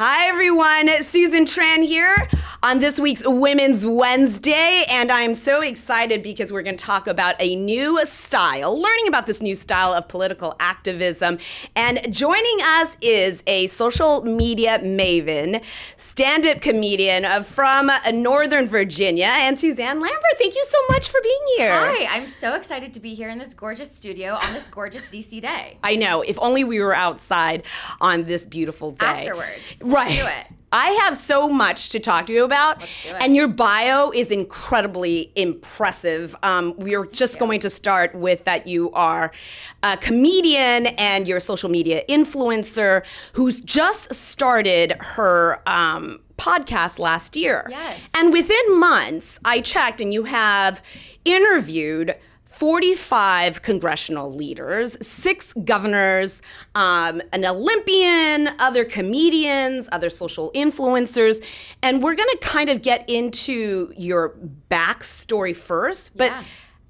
Hi, everyone. Susan Tran here on this week's Women's Wednesday, and I'm so excited because we're going to talk about a new style, learning about this new style of political activism. And joining us is a social media maven, stand-up comedian from Northern Virginia, and Suzanne Lambert. Thank you so much for being here. Hi, I'm so excited to be here in this gorgeous studio on this gorgeous DC day. I know. If only we were outside on this beautiful day. Afterwards. Right. Let's do it. I have so much to talk to you about. Let's do it. And your bio is incredibly impressive. We are just going to start with that you are a comedian and you're a social media influencer who's just started her podcast last year. Yes. And within months, I checked, and you have interviewed 45 congressional leaders, 6 governors, an Olympian, other comedians, other social influencers. And we're going to kind of get into your backstory first. But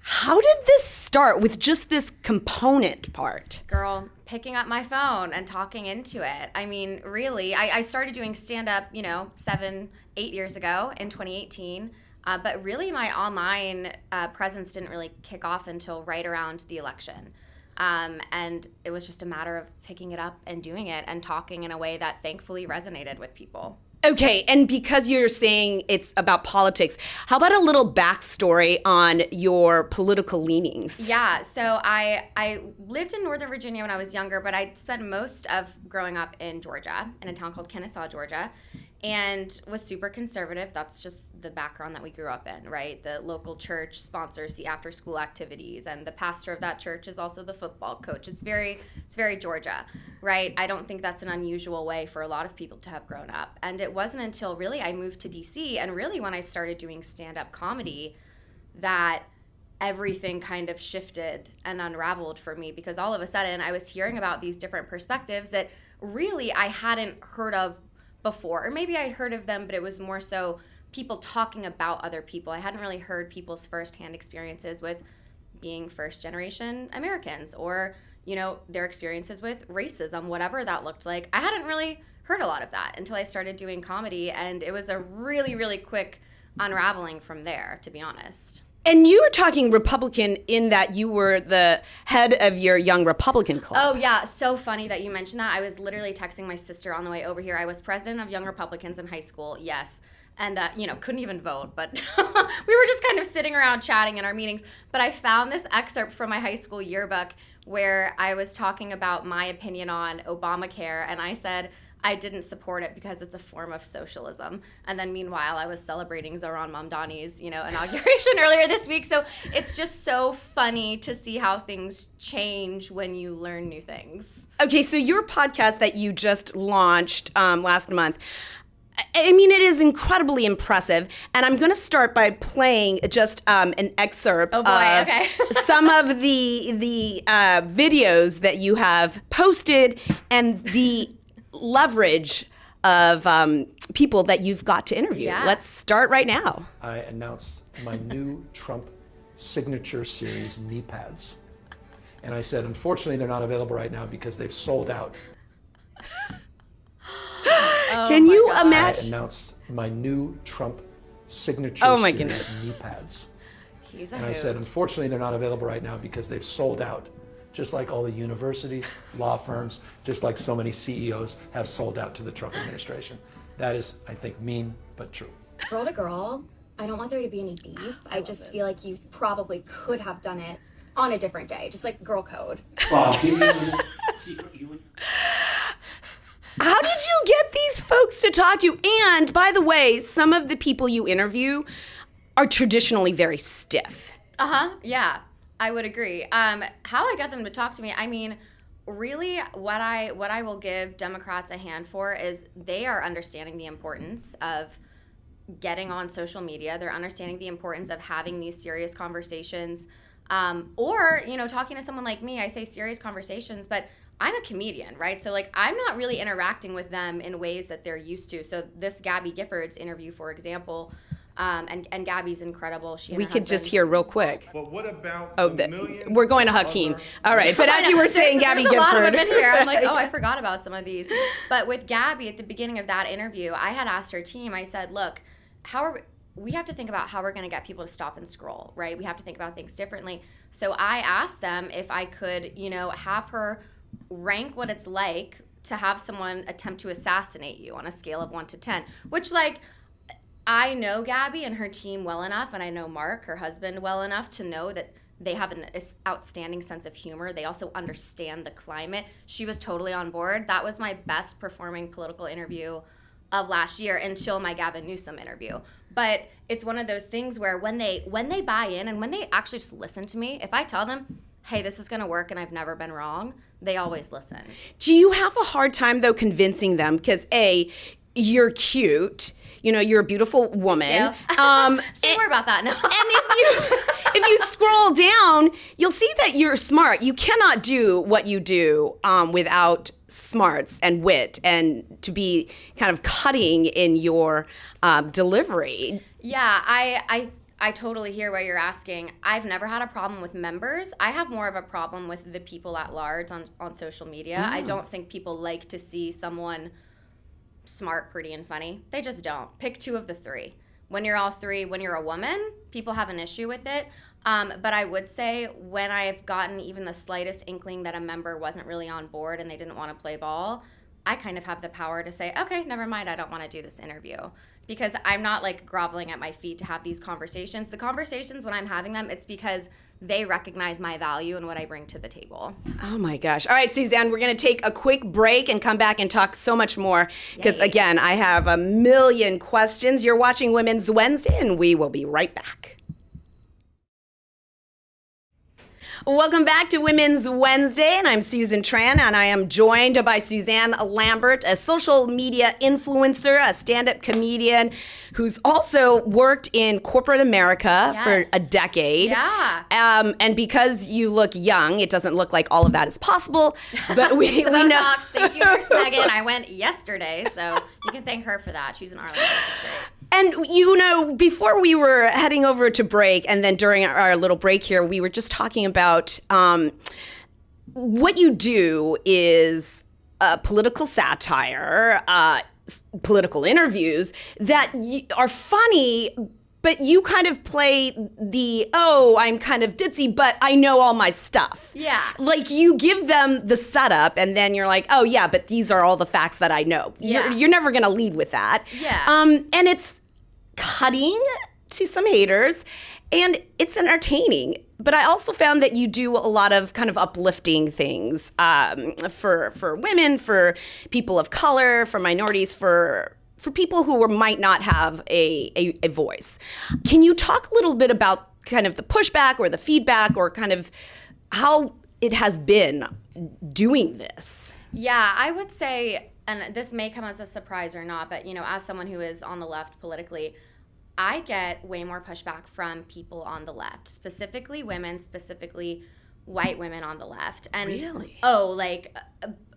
how did this start with just this component part? Girl, picking up my phone and talking into it. I mean, really, I started doing stand-up, 7-8 years ago in 2018. But really, my online presence didn't really kick off until right around the election. And it was just a matter of picking it up and doing it and talking in a way that thankfully resonated with people. Okay, and because you're saying it's about politics, how about a little backstory on your political leanings? Yeah, so I lived in Northern Virginia when I was younger, but I spent most of growing up in Georgia, in a town called Kennesaw, Georgia, and was super conservative. That's just the background that we grew up in, right? The local church sponsors the after-school activities, and the pastor of that church is also the football coach. It's very Georgia, right? I don't think that's an unusual way for a lot of people to have grown up. And it wasn't until really I moved to DC, and really when I started doing stand-up comedy, that everything kind of shifted and unraveled for me, because all of a sudden I was hearing about these different perspectives that really I hadn't heard of before, or maybe I'd heard of them, but it was more so people talking about other people. I hadn't really heard people's firsthand experiences with being first-generation Americans, or their experiences with racism, whatever that looked like. I hadn't really heard a lot of that until I started doing comedy, and it was a really, really quick unraveling from there, to be honest. And you were talking Republican in that you were the head of your Young Republican Club. Oh, yeah. So funny that you mentioned that. I was literally texting my sister on the way over here. I was president of Young Republicans in high school, yes. And, couldn't even vote, but we were just kind of sitting around chatting in our meetings. But I found this excerpt from my high school yearbook where I was talking about my opinion on Obamacare, and I said I didn't support it because it's a form of socialism. And then meanwhile, I was celebrating Zohran Mamdani's, inauguration earlier this week. So it's just so funny to see how things change when you learn new things. Okay, so your podcast that you just launched last month, I mean, it is incredibly impressive, and I'm going to start by playing just an excerpt of some of the videos that you have posted and the leverage of people that you've got to interview. Yeah. Let's start right now. I announced my new Trump signature series knee pads, and I said, unfortunately, they're not available right now because they've sold out. Can you I imagine? announced my new Trump signature series knee pads. He's a and I hoot. said, unfortunately, they're not available right now because they've sold out. Just like all the universities, law firms, just like so many CEOs have sold out to the Trump administration. That is, I think, mean, but true. Girl to girl, I don't want there to be any beef. I just feel like you probably could have done it on a different day, just like girl code. How did you get these folks to talk to you? And by the way, some of the people you interview are traditionally very stiff. Yeah, I would agree. How I got them to talk to me, I mean, really what I will give Democrats a hand for is they are understanding the importance of getting on social media. They're understanding the importance of having these serious conversations. Or, talking to someone like me, I say serious conversations, but I'm a comedian, right? So like I'm not really interacting with them in ways that they're used to. So this Gabby Giffords interview, for example, And Gabby's incredible. She and We her could just husband- hear real quick. But what about Oh, the millions? we're going to of Hakeem. other- All right, but as you were saying, Gabby There's a lot of Gifford. them in here. I'm like, oh, I forgot about some of these. But with Gabby, at the beginning of that interview, I had asked her team, I said, look, we have to think about how we're going to get people to stop and scroll, right? We have to think about things differently. So I asked them if I could, have her rank what it's like to have someone attempt to assassinate you on a scale of 1 to 10, which, like, I know Gabby and her team well enough, and I know Mark, her husband, well enough to know that they have an outstanding sense of humor. They also understand the climate. She was totally on board. That was my best performing political interview of last year until my Gavin Newsom interview. But it's one of those things where when they buy in and when they actually just listen to me, if I tell them, hey, this is going to work and I've never been wrong, they always listen. Do you have a hard time, though, convincing them? Because, A, you're cute. You're a beautiful woman. Yeah. Say more about that now. And if you scroll down, you'll see that you're smart. You cannot do what you do without smarts and wit and to be kind of cutting in your delivery. Yeah, I totally hear what you're asking. I've never had a problem with members. I have more of a problem with the people at large on social media. I don't think people like to see someone smart, pretty, and funny. They just don't. Pick 2 of the 3. When you're all 3, when you're a woman, people have an issue with it. But I would say when I've gotten even the slightest inkling that a member wasn't really on board and they didn't want to play ball, I kind of have the power to say, okay, never mind, I don't want to do this interview. Because I'm not like groveling at my feet to have these conversations. The conversations, when I'm having them, it's because they recognize my value and what I bring to the table. Oh my gosh. All right, Suzanne, we're going to take a quick break and come back and talk so much more. Because again, I have a million questions. You're watching Women's Wednesday, and we will be right back. Welcome back to Women's Wednesday, and I'm Susan Tran, and I am joined by Suzanne Lambert, a social media influencer, a stand-up comedian who's also worked in corporate America for a decade. Yeah. And because you look young, it doesn't look like all of that is possible, but we know. Botox. Thank you, Nurse Megan. I went yesterday, so you can thank her for that. She's in Arlington. She's great. And, before we were heading over to break, and then during our little break here, we were just talking about what you do is political satire, political interviews that are funny, but you kind of play I'm kind of ditzy, but I know all my stuff. Yeah. Like, you give them the setup, and then you're like, oh, yeah, but these are all the facts that I know. Yeah. You're never going to lead with that. Yeah. And it's cutting to some haters, and it's entertaining. But I also found that you do a lot of kind of uplifting things for women, for people of color, for minorities, for people who might not have a voice. Can you talk a little bit about kind of the pushback or the feedback or kind of how it has been doing this? Yeah, I would say, and this may come as a surprise or not, but as someone who is on the left politically, I get way more pushback from people on the left, specifically women, specifically white women on the left. And Really?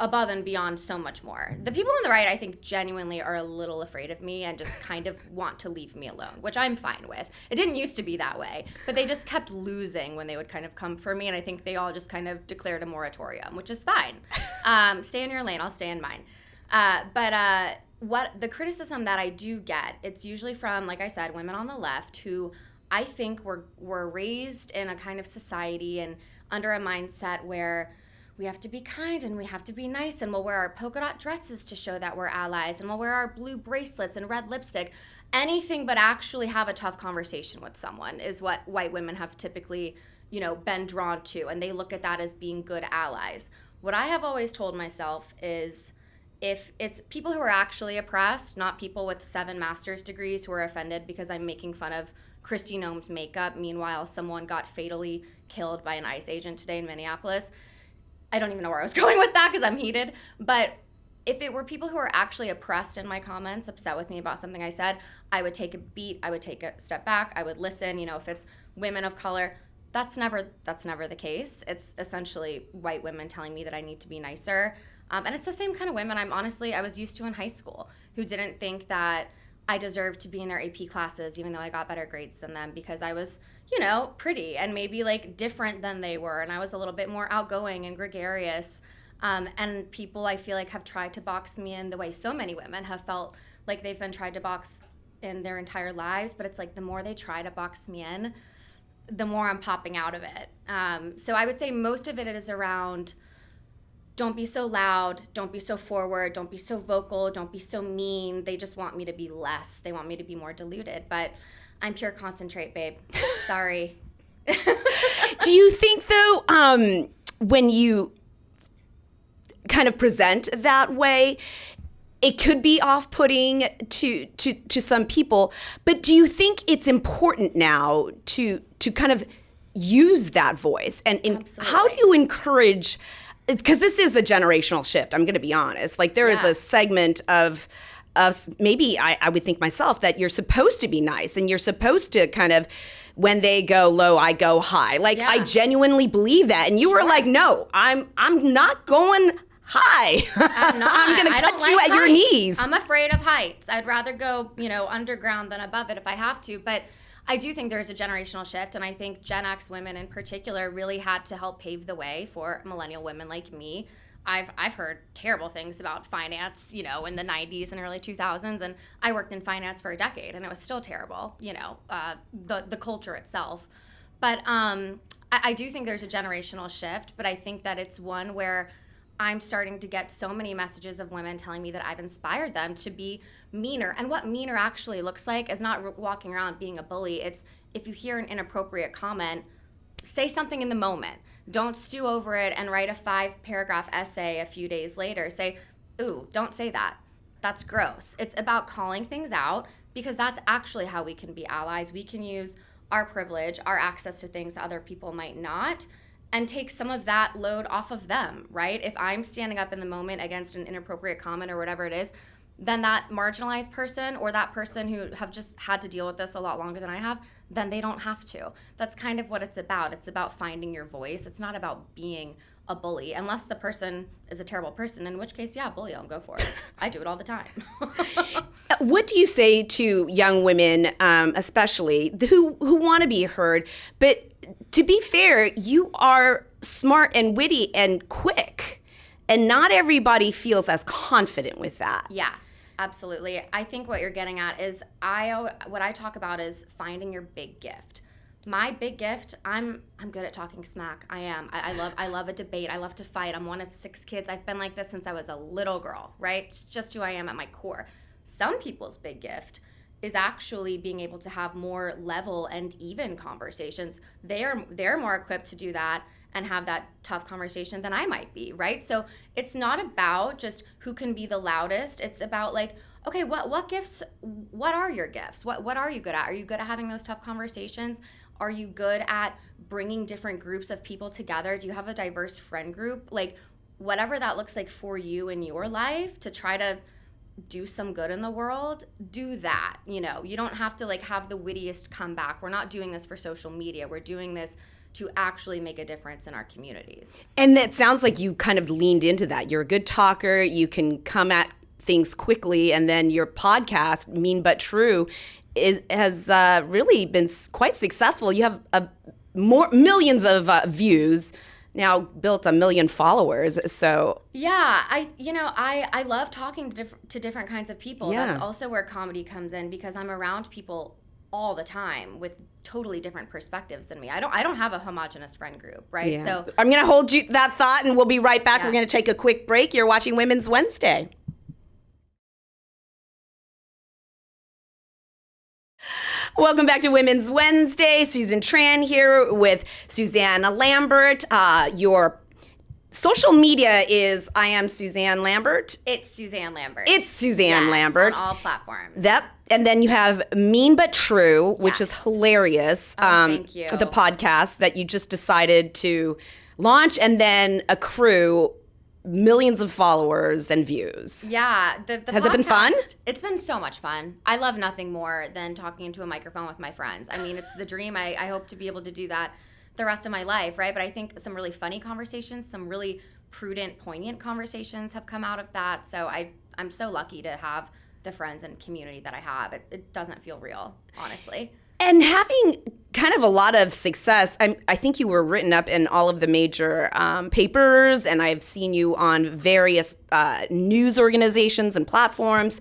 Above and beyond so much more. The people on the right, I think, genuinely are a little afraid of me and just kind of want to leave me alone, which I'm fine with. It didn't used to be that way, but they just kept losing when they would kind of come for me, and I think they all just kind of declared a moratorium, which is fine. Stay in your lane, I'll stay in mine. What the criticism that I do get, it's usually from, like I said, women on the left who I think were raised in a kind of society and under a mindset where we have to be kind and we have to be nice and we'll wear our polka dot dresses to show that we're allies and we'll wear our blue bracelets and red lipstick. Anything but actually have a tough conversation with someone is what white women have typically, been drawn to, and they look at that as being good allies. What I have always told myself is, if it's people who are actually oppressed, not people with 7 master's degrees who are offended because I'm making fun of Kristi Noem's makeup, meanwhile someone got fatally killed by an ICE agent today in Minneapolis. I don't even know where I was going with that because I'm heated. But if it were people who are actually oppressed in my comments, upset with me about something I said, I would take a beat, I would take a step back, I would listen. If it's women of color, that's never the case. It's essentially white women telling me that I need to be nicer. And it's the same kind of women I was used to in high school, who didn't think that I deserved to be in their AP classes, even though I got better grades than them, because I was, pretty and maybe like different than they were. And I was a little bit more outgoing and gregarious. And people, I feel like, have tried to box me in the way so many women have felt like they've been tried to box in their entire lives. But it's like the more they try to box me in, the more I'm popping out of it. So I would say most of it is around, don't be so loud, don't be so forward, don't be so vocal, don't be so mean. They just want me to be less. They want me to be more diluted. But I'm pure concentrate, babe. Sorry. Do you think, though, when you kind of present that way, it could be off-putting to some people, but do you think it's important now to kind of use that voice? And how do you encourage, because this is a generational shift, I'm going to be honest. Like there is a segment of maybe I would think myself that you're supposed to be nice and you're supposed to kind of, when they go low, I go high. Like I genuinely believe that. And you were like, no, I'm not going high. I'm not. I'm going to cut you like at your heights. knees. I'm afraid of heights. I'd rather go, underground than above it if I have to. But I do think there's a generational shift, and I think Gen X women in particular really had to help pave the way for millennial women like me. I've heard terrible things about finance, in the 90s and early 2000s, and I worked in finance for a decade, and it was still terrible, the culture itself. But I do think there's a generational shift, but I think that it's one where I'm starting to get so many messages of women telling me that I've inspired them to be meaner. And what meaner actually looks like is not walking around being a bully. It's if you hear an inappropriate comment, say something in the moment. Don't stew over it and write a 5-paragraph essay a few days later. Say, ooh, don't say that. That's gross. It's about calling things out, because that's actually how we can be allies. We can use our privilege, our access to things other people might not, and take some of that load off of them, right? If I'm standing up in the moment against an inappropriate comment or whatever it is, then that marginalized person or that person who have just had to deal with this a lot longer than I have, then they don't have to. That's kind of what it's about. It's about finding your voice. It's not about being a bully, unless the person is a terrible person, in which case, bully them, go for it. I do it all the time. What do you say to young women, especially, who want to be heard, but to be fair, you are smart and witty and quick, and not everybody feels as confident with that. Yeah, absolutely. I think what you're getting at is what I talk about is finding your big gift. My big gift, I'm good at talking smack. I am. I love a debate. I love to fight. I'm one of 6 kids. I've been like this since I was a little girl, right? It's just who I am at my core. Some people's big gift is actually being able to have more level and even conversations. They're more equipped to do that and have that tough conversation than I might be, right? So it's not about just who can be the loudest. It's about like, okay, what gifts, what are your gifts? What are you good at? Are you good at having those tough conversations? Are you good at bringing different groups of people together? Do you have a diverse friend group? Like whatever that looks like for you in your life to try to do some good in the world, do that. You don't have to like have the wittiest comeback. We're not doing this for social media. We're doing this to actually make a difference in our communities. And it sounds like you kind of leaned into that. You're a good talker. You can come at things quickly. And then your podcast, Mean But True, has really been quite successful. You have millions of views, now built 1 million followers. So yeah, I love talking to different kinds of people. Yeah. That's also where comedy comes in, because I'm around people all the time with totally different perspectives than me. I don't have a homogenous friend group, right? yeah. So I'm going to hold you that thought, and we'll be right back. Yeah. We're going to take a quick break. You're watching Women's Wednesday. Welcome back to Women's Wednesday. Susan Tran here with Suzanne Lambert. Your social media is I am Suzanne Lambert. it's Suzanne Lambert. It's Suzanne Yes, Lambert. on all platforms. Yep. And then you have Mean But True, which Yes. is hilarious. Thank you. The podcast that you just decided to launch and then accrue millions of followers and views. Yeah. The Has it been fun? podcast, It's been so much fun. I love nothing more than talking into a microphone with my friends. I mean, it's the dream. I hope to be able to do that the rest of my life, right? But I think some really funny conversations, some really prudent, poignant conversations have come out of that. So I'm so lucky to have the friends and community that I have. It doesn't feel real, honestly. And having kind of a lot of success, I think you were written up in all of the major papers, and I've seen you on various news organizations and platforms.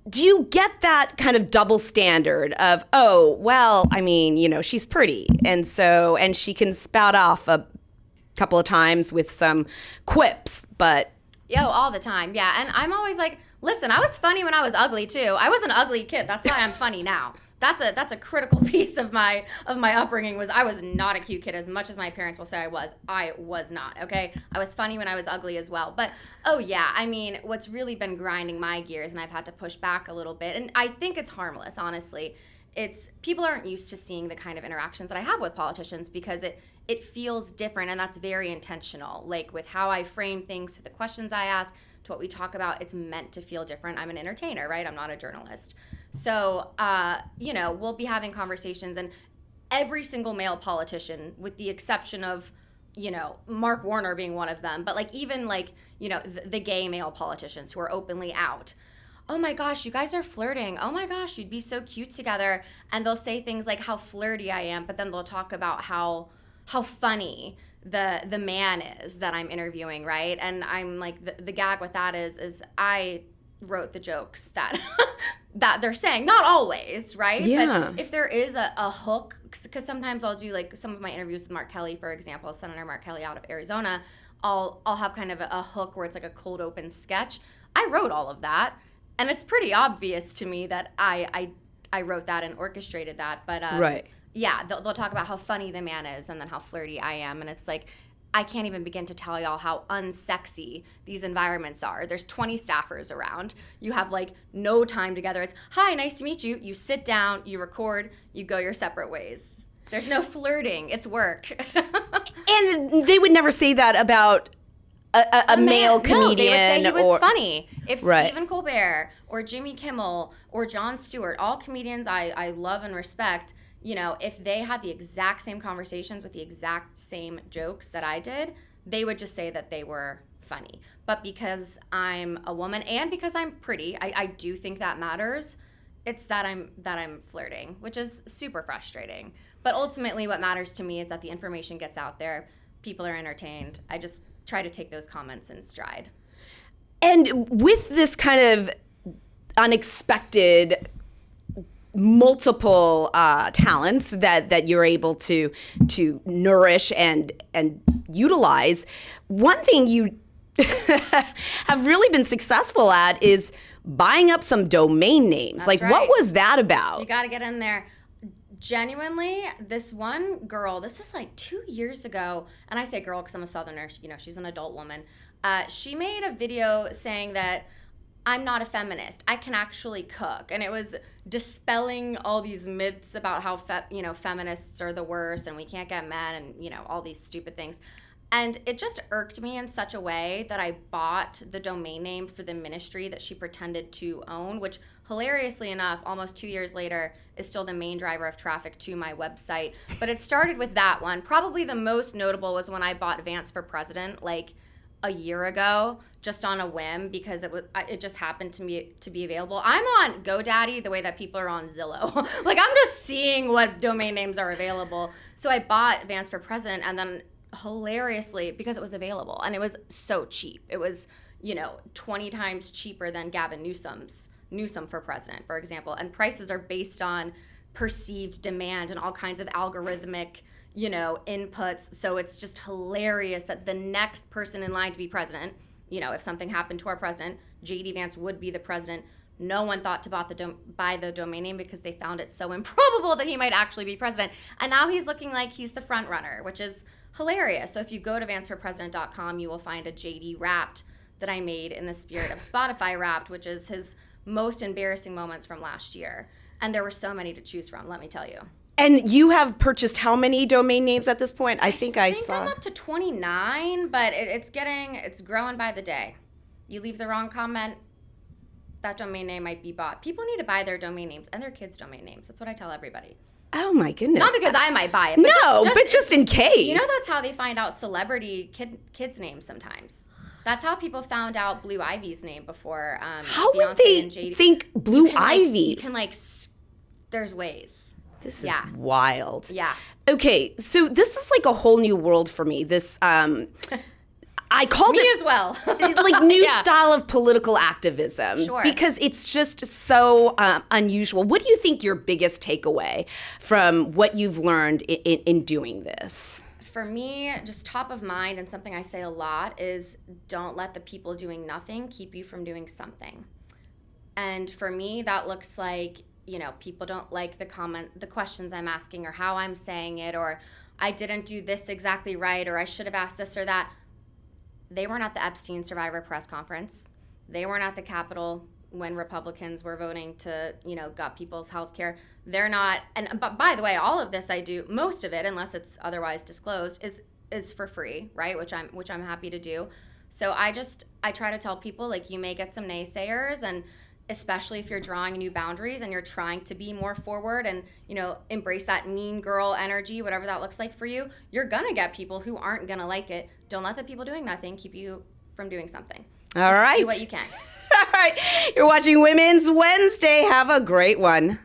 Do you get that kind of double standard of, oh, well, I mean, you know, she's pretty, and she can spout off a couple of times with some quips, but... All the time, yeah. And I'm always like, listen, I was funny when I was ugly, too. I was an ugly kid. That's why I'm funny now. That's a critical piece of my upbringing. Was I was not a cute kid, as much as my parents will say I was not, okay? I was funny when I was ugly as well. But I mean, what's really been grinding my gears, and I've had to push back a little bit, and I think it's harmless, honestly. It's people aren't used to seeing the kind of interactions that I have with politicians, because it feels different, and that's very intentional. Like with how I frame things, to the questions I ask, to what we talk about, it's meant to feel different. I'm an entertainer, right? I'm not a journalist. So, we'll be having conversations, and every single male politician, with the exception of, Mark Warner being one of them, but like even like, the gay male politicians who are openly out. Oh my gosh, you guys are flirting. Oh my gosh, you'd be so cute together. And they'll say things like how flirty I am, but then they'll talk about how funny the man is that I'm interviewing, right? And I'm like, the gag with that is I wrote the jokes that that they're saying. Not always, right? Yeah. But if there is a hook, because sometimes I'll do like some of my interviews with Mark Kelly, for example, Senator Mark Kelly out of Arizona, I'll have kind of a hook where it's like a cold open sketch. I wrote all of that, and it's pretty obvious to me that I wrote that and orchestrated that. But right. Yeah, they'll talk about how funny the man is and then how flirty I am, and it's like, I can't even begin to tell y'all how unsexy these environments are. There's 20 staffers around. You have like no time together. It's, hi, nice to meet you. You sit down, you record, you go your separate ways. There's no flirting. It's work. And they would never say that about a male comedian. No, they would say he was funny. If right. Stephen Colbert or Jimmy Kimmel or Jon Stewart, all comedians I love and respect, if they had the exact same conversations with the exact same jokes that I did, they would just say that they were funny. But because I'm a woman and because I'm pretty, I do think that matters. It's that I'm flirting, which is super frustrating. But ultimately what matters to me is that the information gets out there, people are entertained. I just try to take those comments in stride. And with this kind of unexpected multiple talents that you're able to nourish and utilize, one thing you have really been successful at is buying up some domain names. That's like, right. What was that about? You got to get in there. Genuinely, this one girl, this is like 2 years ago, and I say girl because I'm a Southerner, she's an adult woman. She made a video saying that I'm not a feminist. I can actually cook. And it was dispelling all these myths about how feminists are the worst and we can't get men and, all these stupid things. And it just irked me in such a way that I bought the domain name for the ministry that she pretended to own, which hilariously enough, almost 2 years later, is still the main driver of traffic to my website. But it started with that one. Probably the most notable was when I bought Vance for President, like a year ago, just on a whim, because it just happened to be available. I'm on GoDaddy the way that people are on Zillow. Like, I'm just seeing what domain names are available. So I bought Vance for President, and then hilariously, because it was available and it was so cheap, it was 20 times cheaper than Gavin Newsom for president, for example. And prices are based on perceived demand and all kinds of algorithmic inputs. So it's just hilarious that the next person in line to be president, if something happened to our president, J.D. Vance would be the president. No one thought to buy the domain name because they found it so improbable that he might actually be president. And now he's looking like he's the front runner, which is hilarious. So if you go to vanceforpresident.com, you will find a JD Wrapped that I made in the spirit of Spotify Wrapped, which is his most embarrassing moments from last year. And there were so many to choose from, let me tell you. And you have purchased how many domain names at this point? I think saw. I'm up to 29, but it's growing by the day. You leave the wrong comment, that domain name might be bought. People need to buy their domain names and their kids' domain names. That's what I tell everybody. Oh my goodness. Not because I might buy it. But but just in case. That's how they find out celebrity kids' names sometimes. That's how people found out Blue Ivy's name before. How Beyonce would they and JD. think Blue You can, like, Ivy? you can there's ways. This is Yeah. wild. Yeah. Okay, so this is like a whole new world for me. This I called Me it as well. like new Yeah. style of political activism Sure. because it's just so unusual. What do you think your biggest takeaway from what you've learned in doing this? For me, just top of mind and something I say a lot is don't let the people doing nothing keep you from doing something. And for me, that looks like, people don't like the questions I'm asking or how I'm saying it, or I didn't do this exactly right, or I should have asked this or that. They weren't at the Epstein survivor press conference. They weren't at the Capitol when Republicans were voting to, gut people's health care. They're not, but by the way, all of this I do, most of it, unless it's otherwise disclosed, is for free, right? Which I'm happy to do. So I try to tell people, like, you may get some naysayers, and especially if you're drawing new boundaries and you're trying to be more forward and, embrace that mean girl energy, whatever that looks like for you, you're gonna get people who aren't gonna like it. Don't let the people doing nothing keep you from doing something. All right. Do what you can. All right. You're watching Women's Wednesday. Have a great one.